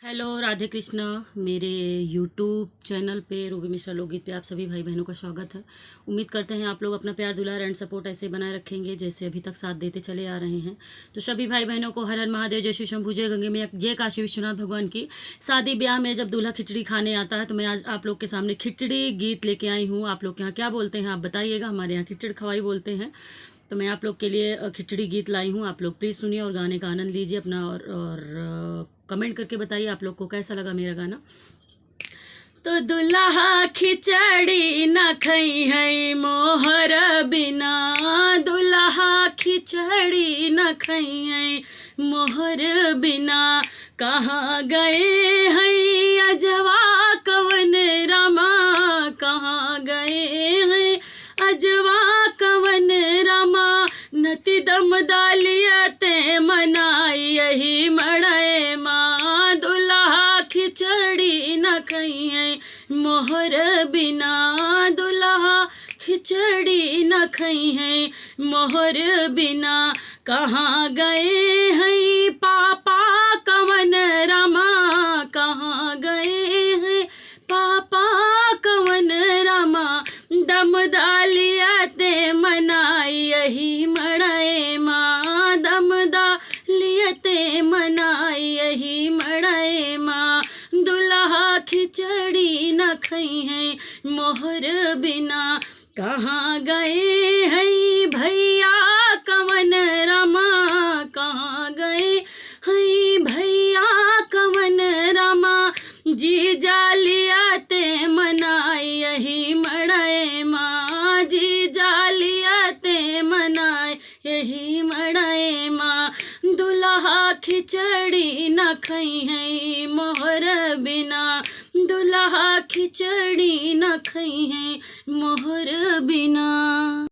Hello Radhe Krishna. मेरे YouTube channel पे Ruby Mishra लोकगीत पे आप सभी भाई बहनों का स्वागत है। उम्मीद करते हैं आप लोग अपना प्यार दुलार एंड सपोर्ट ऐसे बनाए रखेंगे जैसे अभी तक साथ देते चले आ रहे हैं। तो सभी भाई बहनों को हर हर महादेव, जय श्री शंभू, जय गंगे में, जय काशी विश्वनाथ भगवान की। शादी ब्याह में जब दूल्हा खिचड़ी खाने आता है तो मैं आज आप लोग के सामने खिचड़ी गीत लेके आई हूँ। आप लोग के यहाँ क्या बोलते हैं आप बताइएगा। हमारे यहाँ खिचड़ी खवाई बोलते हैं। तो मैं आप लोग के लिए खिचड़ी गीत लाई हूँ। आप लोग प्लीज़ सुनिए और गाने का आनंद लीजिए अपना, और कमेंट करके बताइए आप लोग को कैसा लगा मेरा गाना। तो दुल्हा खिचड़ी न खई है मोहर बिना, दुल्हा खिचड़ी न खई है मोहर बिना। कहाँ गए हैं अजवा कवन रामा, कहाँ गए हैं अजवा कवन रामा। नती दम दालिया ते मनाई यही मड़े माँ, दुल्हा खिचड़ी न खई है मोहर बिना, दुल्हा खिचड़ी न खई है मोहर बिना। कहाँ गए हैं पापा कवन रामा, कहाँ गए हैं पापा कवन रामा। दम दालिया ते मनाई यही मड़े माँ, दम दालिया ते मनाई यही मड़े माँ। दुल्हा खिचड़ी न खई है मोहर बिना। कहाँ गए हैं भैया कवन रामा, कहाँ गए हैं भैया कवन रामा। जी जालिया ते मनाई यही मड़े माँ, जी जालिया ते मनाई यही मड़े माँ। दुल्हा खिचड़ी न खई है मोहर बिना, दुल्हा खिचड़ी न खई है मोहर बिना।